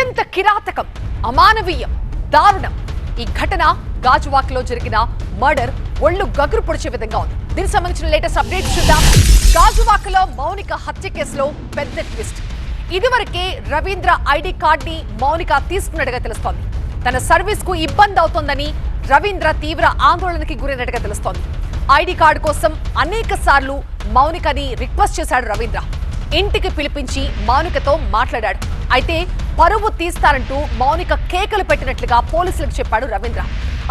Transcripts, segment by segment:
అత్యంత కిరాతకం, అమానవీయం, దారుణం. ఈ ఘటన గాజువాకలో జరిగిన మర్డర్ ఒళ్ళు గగురు పొడిచే విధంగా ఉంది. దీనికి సంబంధించిన లేటెస్ట్ అప్డేట్స్ చూద్దాం. గాజువాకలో మౌనిక హత్య కేసులో పెద్ద ట్విస్ట్. ఇదివరకే రవీంద్ర ఐడి కార్డ్ ని మౌనిక తీసుకున్నట్టుగా తెలుస్తోంది. తన సర్వీస్ కు ఇబ్బంది అవుతోందని రవీంద్ర తీవ్ర ఆందోళనకి గురైనట్టుగా తెలుస్తోంది. ఐడి కార్డు కోసం అనేక సార్లు మౌనికని రిక్వెస్ట్ చేశాడు రవీంద్ర. ఇంటికి పిలిపించి మౌనికతో మాట్లాడాడు. అయితే పరువు తీస్తారంటూ మౌనిక కేకలు పెట్టినట్లుగా పోలీసులకు చెప్పాడు రవీంద్ర.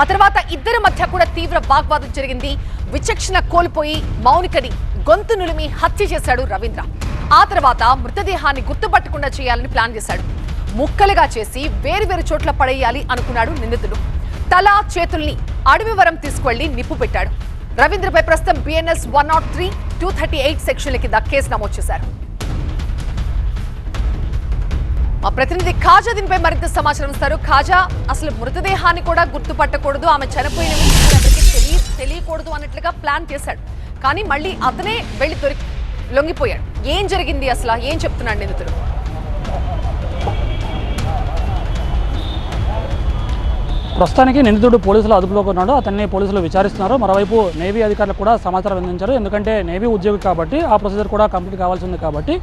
ఆ తర్వాత ఇద్దరి మధ్య కూడా తీవ్ర వాగ్వాదం జరిగింది. విచక్షణ కోల్పోయి మౌనికని గొంతు నులిమి హత్య చేశాడు రవీంద్ర. ఆ తర్వాత మృతదేహాన్ని గుర్తుపట్టకుండా చేయాలని ప్లాన్ చేశాడు. ముక్కలుగా చేసి వేరువేరు చోట్ల పడేయాలి అనుకున్నాడు నిందితుడు. తల చేతుల్ని అడవి వరం తీసుకువెళ్లి నిప్పు పెట్టాడు. రవీంద్రపై ప్రస్తుతం BNS 103, 238 సెక్షన్ల కింద కేసు నమోదు చేశారు. మా ప్రతినిధి ఖాజా దీనిపై మరింత సమాచారం ఇస్తారు. ఖాజా, అసలు మృతదేహాన్ని కూడా గుర్తుపట్టకూడదు, ఆమె చనిపోయిన విషయం ఎవరికి తెలియకూడదు అన్నట్లుగా ప్లాన్ చేశాడు. కానీ మళ్ళీ అతనే వెళ్లి లొంగిపోయాడు. ఏం జరిగింది అసలు? ఏం చెప్తున్నాడు నిందితుడు? ప్రస్తుతానికి నిందితుడు పోలీసుల అదుపులోకి ఉన్నాడు. అతన్ని పోలీసులు విచారిస్తున్నారు. మరోవైపు నేవీ అధికారులు కూడా సమాచారం అందించారు. ఎందుకంటే నేవీ ఉద్యోగి కాబట్టి ఆ ప్రొసీజర్ కూడా కంప్లీట్ కావాల్సి ఉంది కాబట్టి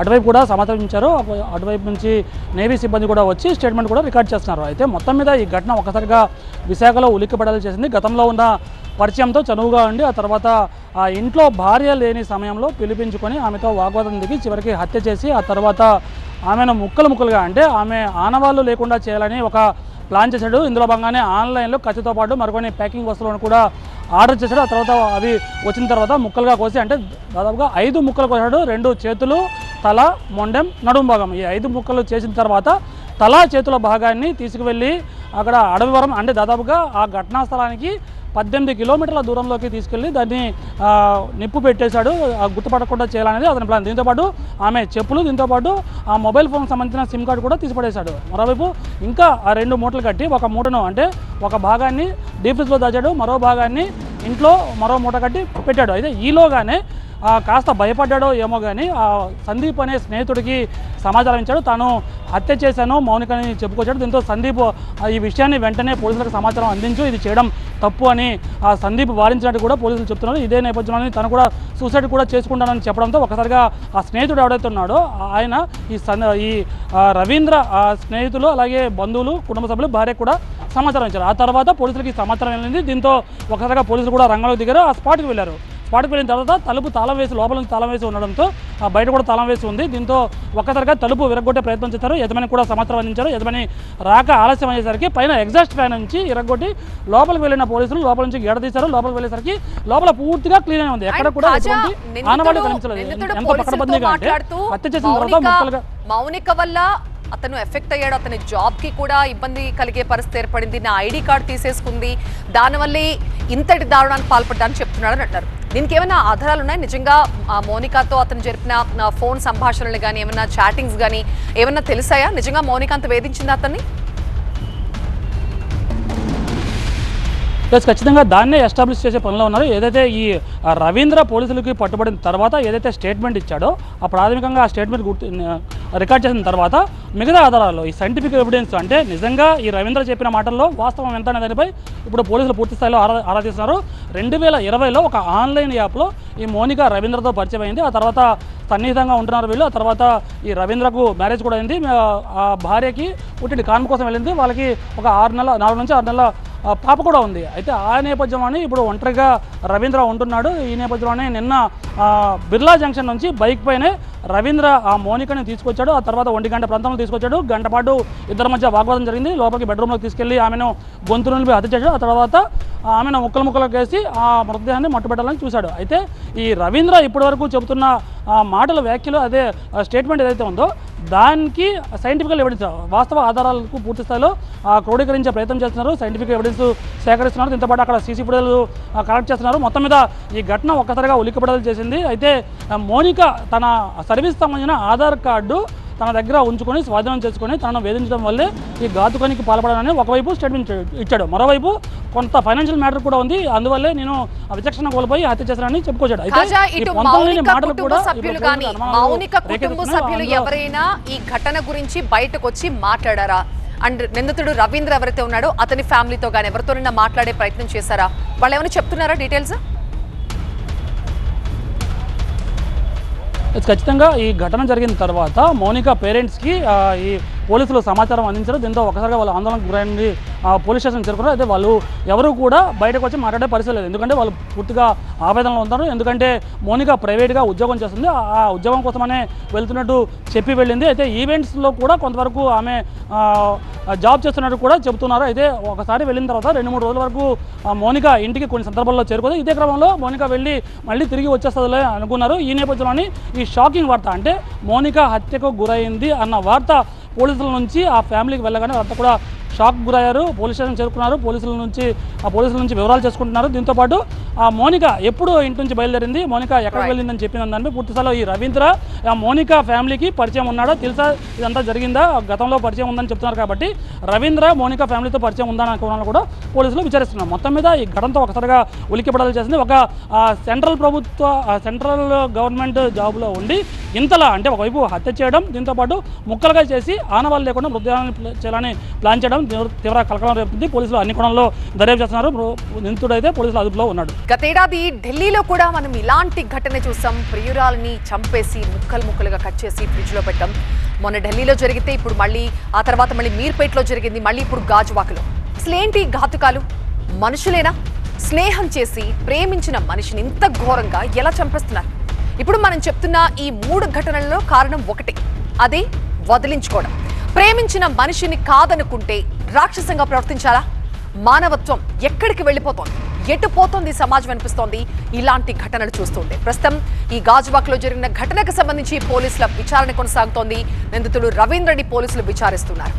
అటువైపు కూడా సమాచారం ఇచ్చారు. అటువైపు నుంచి నేవీ సిబ్బంది కూడా వచ్చి స్టేట్మెంట్ కూడా రికార్డ్ చేస్తున్నారు. అయితే మొత్తం మీద ఈ ఘటన ఒకసారిగా విశాఖలో ఉలిక్కిపడేలా చేసింది. గతంలో ఉన్న పరిచయంతో చనువుగా ఉండి ఆ తర్వాత ఆ ఇంట్లో భార్య లేని సమయంలో పిలిపించుకొని ఆమెతో వాగ్వాదం దిగి చివరికి హత్య చేసి ఆ తర్వాత ఆమెను ముక్కలుగా అంటే ఆమె ఆనవాళ్ళు లేకుండా చేయాలని ఒక ప్లాన్ చేశాడు. ఇందులో భాగంగానే ఆన్లైన్లో ఖర్చుతో పాటు మరికొన్ని ప్యాకింగ్ వస్తువులను కూడా ఆర్డర్ చేశాడు. ఆ తర్వాత అవి వచ్చిన తర్వాత ముక్కలుగా కోసి అంటే దాదాపుగా 5 ముక్కలు కోసాడు. 2 చేతులు, తల, మొండెం, నడుము భాగం. ఈ 5 ముక్కలు చేసిన తర్వాత తల చేతుల భాగాన్ని తీసుకువెళ్ళి అక్కడ అడవివరం అంటే దాదాపుగా ఆ ఘటనా స్థలానికి 18 కిలోమీటర్ల దూరంలోకి తీసుకెళ్ళి దాన్ని నిప్పు పెట్టేశాడు. గుర్తుపట్టకుండా చేయాలనేది అతని ప్లాన్. దీంతోపాటు ఆమె చెప్పులు, దీంతోపాటు ఆ మొబైల్ ఫోన్కి సంబంధించిన సిమ్ కార్డు కూడా తీసిపడేశాడు. మరోవైపు ఇంకా ఆ 2 మూటలు కట్టి ఒక మూటను అంటే ఒక భాగాన్ని డీప్ ఫ్రిడ్జ్లో దాచాడు, మరో భాగాన్ని ఇంట్లో మరో మూట కట్టి పెట్టాడు. అయితే ఈలోగానే కాస్త భయపడ్డాడో ఏమో కానీ ఆ సందీప్ అనే స్నేహితుడికి సమాచారం ఇచ్చాడు. తాను హత్య చేశాను మౌనికని చెప్పుకొచ్చాడు. దీంతో సందీప్ ఈ విషయాన్ని వెంటనే పోలీసులకు సమాచారం అందించు, ఇది చేయడం తప్పు అని ఆ సందీప్ వారించినట్టు కూడా పోలీసులు చెప్తున్నారు. ఇదే నేపథ్యంలో తను కూడా సూసైడ్ కూడా చేసుకుంటానని చెప్పడంతో ఒకసారిగా ఆ స్నేహితుడు ఎవడైతే ఉన్నాడో ఆయన ఈ రవీంద్ర స్నేహితులు అలాగే బంధువులు, కుటుంబ సభ్యులు, భార్య కూడా సమాచారం ఇచ్చారు. ఆ తర్వాత పోలీసులకి సమాచారం వెళ్ళింది. దీంతో ఒకసారిగా పోలీసులు కూడా రంగంలోకి దిగారు. ఆ స్పాట్కి వెళ్ళారు. స్పాట్కి వెళ్ళిన తర్వాత తలుపు తాళం వేసి లోపల నుంచి తాళం వేసి ఉండడంతో బయట కూడా తాళం వేసి ఉంది. దీంతో ఒక్కసారిగా తలుపు విరగొట్టే ప్రయత్నం చేశారు. యజమాని కూడా సమాచారం అందించారు. యజమాని రాక ఆలస్యం అయ్యేసరికి పైన ఎగ్జాస్ట్ ఫ్యాన్ నుంచి ఇరగొట్టి లోపలికి వెళ్ళిన పోలీసులు లోపల నుంచి గేడ తీశారు. లోపలికి వెళ్ళేసరికి లోపల పూర్తిగా క్లీన్ అయి ఉంది. ఎక్కడ కూడా ఆనవాళ్ళు కనిపించలేదు. ఎంత పకడ్బందీగా అంటే హత్య చేసిన తర్వాత మౌనిక వల్ల అతను ఎఫెక్ట్ అయ్యాడు. అతని జాబ్ కి కూడా ఇబ్బంది కలిగే పరిస్థితి ఏర్పడింది. నా ఐడి కార్డు తీసేసుకుంది, దానివల్లే ఇంతటి దారుణానికి పాల్పడ్డాని చెప్తున్నాడని అంటారు. దీనికి ఏమైనా ఆధారాలు ఉన్నాయి? నిజంగా మౌనికతో అతను జరిపిన ఫోన్ సంభాషణలు కానీ ఏమైనా చాటింగ్స్ కానీ ఏమైనా తెలిసాయా? నిజంగా మౌనిక అంత వేధించింది అతన్ని? ప్లస్ ఖచ్చితంగా దాన్నే ఎస్టాబ్లిష్ చేసే పనిలో ఉన్నారు. ఏదైతే ఈ రవీంద్ర పోలీసులకి పట్టుబడిన తర్వాత ఏదైతే స్టేట్మెంట్ ఇచ్చాడో ఆ ప్రాథమికంగా ఆ స్టేట్మెంట్ రికార్డ్ చేసిన తర్వాత మిగతా ఆధారాలు ఈ సైంటిఫిక్ ఎవిడెన్స్ అంటే నిజంగా ఈ రవీంద్ర చెప్పిన మాటల్లో వాస్తవం ఎంత అనే దానిపై ఇప్పుడు పోలీసులు పూర్తి స్థాయిలో ఆరా తీస్తున్నారు. 2020లో ఒక ఆన్లైన్ యాప్లో ఈ మౌనిక రవీంద్రతో పరిచయం అయింది. ఆ తర్వాత సన్నిహితంగా ఉంటున్నారు వీళ్ళు. ఆ తర్వాత ఈ రవీంద్రకు మ్యారేజ్ కూడా అయింది. ఆ భార్యకి పుట్టిన కాన్పు కోసం వెళ్ళింది. వాళ్ళకి ఒక 4 నుంచి 6 నెలల పాప కూడా ఉంది. అయితే ఆ నేపథ్యంలోనే ఇప్పుడు ఒంటరిగా రవీంద్ర ఉంటున్నాడు. ఈ నేపథ్యంలోనే నిన్న బిర్లా జంక్షన్ నుంచి బైక్ పైనే రవీంద్ర ఆ మౌనికని తీసుకొచ్చాడు. ఆ తర్వాత 1 గంట ప్రాంతంలో తీసుకొచ్చాడు. గంట పాటు ఇద్దరి మధ్య వాగ్వాదం జరిగింది. లోపలికి బెడ్రూమ్లోకి తీసుకెళ్లి ఆమెను గొంతు నుండి హత్య చేశాడు. ఆ తర్వాత ఆమెను ముక్కలకు వేసి ఆ మృతదేహాన్ని మట్టుబెట్టాలని చూశాడు. అయితే ఈ రవీంద్ర ఇప్పటివరకు చెబుతున్న మాటల వ్యాఖ్యలు అదే స్టేట్మెంట్ ఏదైతే ఉందో దానికి సైంటిఫికల్ ఎవిడెన్స్ వాస్తవ ఆధారాలకు పూర్తి స్థాయిలో క్రోడీకరించే ప్రయత్నం చేస్తున్నారు. సైంటిఫిక్ ఎవిడెన్స్ సేకరిస్తున్నారు. దీంతోపాటు అక్కడ సీసీ ఫుటేజ్ కలెక్ట్ చేస్తున్నారు. మొత్తం మీద ఈ ఘటన ఒక్కసారిగా ఉలిక్కిపడేలా చేసింది. అయితే మౌనిక తన సర్వీస్ సంబంధించిన ఆధార్ కార్డు తన దగ్గర ఉంచుకొని స్వాధీనం చేసుకొని తనను వేధించడం వల్లే ఈ ఘాతుకానికి పాల్పడాలని ఒకవైపు స్టేట్మెంట్ ఇచ్చాడు. మరోవైపు కొంత ఫైనాన్షియల్ మ్యాటర్ కూడా ఉంది, అందువల్లే నేను విచక్షణ కోల్పోయి హత్య చేశానని చెప్పుకొచ్చాడు. మౌనిక కుటుంబ సభ్యులు ఎవరైనా ఈ ఘటన గురించి బయటకు వచ్చి మాట్లాడారా? అండ్ నిందితుడు రవీంద్ర ఎవరైతే ఉన్నాడో అతని ఫ్యామిలీతో కానీ ఎవరితోనైనా మాట్లాడే ప్రయత్నం చేశారా? వాళ్ళు ఏమైనా చెప్తున్నారా డీటెయిల్స్? ఖచ్చితంగా ఈ ఘటన జరిగిన తర్వాత మౌనిక పేరెంట్స్కి ఈ పోలీసులు సమాచారం అందించారు. దీంతో ఒకసారిగా వాళ్ళు ఆందోళనకు గురైంది పోలీస్ స్టేషన్ చేరుకున్నారు. అయితే వాళ్ళు ఎవరు కూడా బయటకు వచ్చి మాట్లాడే పరిస్థితి లేదు, ఎందుకంటే వాళ్ళు పూర్తిగా ఆవేదనలో ఉంటారు. ఎందుకంటే మౌనిక ప్రైవేట్గా ఉద్యోగం చేస్తుంది, ఆ ఉద్యోగం కోసమనే వెళ్తున్నట్టు చెప్పి వెళ్ళింది. అయితే ఈవెంట్స్లో కూడా కొంతవరకు ఆమె జాబ్ చేస్తున్నట్టు కూడా చెబుతున్నారు. అయితే ఒకసారి వెళ్ళిన తర్వాత 2-3 రోజుల వరకు మౌనిక ఇంటికి కొన్ని సందర్భాల్లో చేరుకోదు. ఇదే క్రమంలో మౌనిక వెళ్ళి మళ్ళీ తిరిగి వచ్చేస్తుందిలే అనుకున్నారు. ఈ నేపథ్యంలోని ఈ షాకింగ్ వార్త, అంటే మౌనిక హత్యకు గురైంది అన్న వార్త పోలీసుల నుంచి ఆ ఫ్యామిలీకి వెళ్ళగానే అంతా కూడా షాక్ గురయ్యారు. పోలీస్ స్టేషన్ చేరుకున్నారు. పోలీసుల నుంచి వివరాలు చేసుకుంటున్నారు. దీంతోపాటు ఆ మౌనిక ఎప్పుడు ఇంటి నుంచి బయలుదేరింది, మౌనిక ఎక్కడికి వెళ్ళిందని చెప్పిన దానిపై పూర్తిస్థాయిలో ఈ రవీంద్ర ఆ మౌనిక ఫ్యామిలీకి పరిచయం ఉన్నాడా, తెలుసా ఇదంతా జరిగిందా, గతంలో పరిచయం ఉందని చెప్తున్నారు. కాబట్టి రవీంద్ర మౌనిక ఫ్యామిలీతో పరిచయం ఉందని అనుకున్నాను కూడా పోలీసులు విచారిస్తున్నారు. మొత్తం మీద ఈ ఘటనతో ఒకసారిగా ఉలిక్కిపడాలి చేసింది. ఒక సెంట్రల్ గవర్నమెంట్ జాబ్లో ఉండి ఇంతలా అంటే ఒకవైపు హత్య చేయడం, దీంతోపాటు ముక్కలుగా చేసి ఆనవాళ్ళు లేకుండా మృతదేహాన్ని చేయాలని ప్లాన్ చేయడం తీవ్ర కలకలం రేపుతుంది. పోలీసులు అన్ని కోణంలో దర్యాప్తు చేస్తున్నారు. నిందితుడైతే పోలీసుల అదుపులో ఉన్నాడు. గతేడాది ఢిల్లీలో కూడా మనం ఇలాంటి ఘటన చూసాం. ప్రియురాలని చంపేసి ముక్కలుగా కట్ చేసి ఫ్రిడ్జ్ లో పెట్టాం. మొన్న ఢిల్లీలో జరిగితే ఇప్పుడు మళ్ళీ ఆ తర్వాత మళ్ళీ మీర్పేటలో జరిగింది, మళ్ళీ ఇప్పుడు గాజువాకలో. అసలేంటి ఘాతుకాలు? మనుషులేనా? స్నేహం చేసి ప్రేమించిన మనిషిని ఇంత ఘోరంగా ఎలా చంపేస్తున్నారు? ఇప్పుడు మనం చెప్తున్న ఈ 3 ఘటనలలో కారణం ఒకటే, అదే వదిలించుకోవడం. ప్రేమించిన మనిషిని కాదనుకుంటే రాక్షసంగా ప్రవర్తించాలా? మానవత్వం ఎక్కడికి వెళ్ళిపోతోంది, ఎటు పోతోంది సమాజం అనిపిస్తోంది ఇలాంటి ఘటనలు చూస్తుంటే. ప్రస్తుతం ఈ గాజువాక్లో జరిగిన ఘటనకు సంబంధించి పోలీసుల విచారణ కొనసాగుతోంది. నిందితుడు రవీంద్రని పోలీసులు విచారిస్తున్నారు.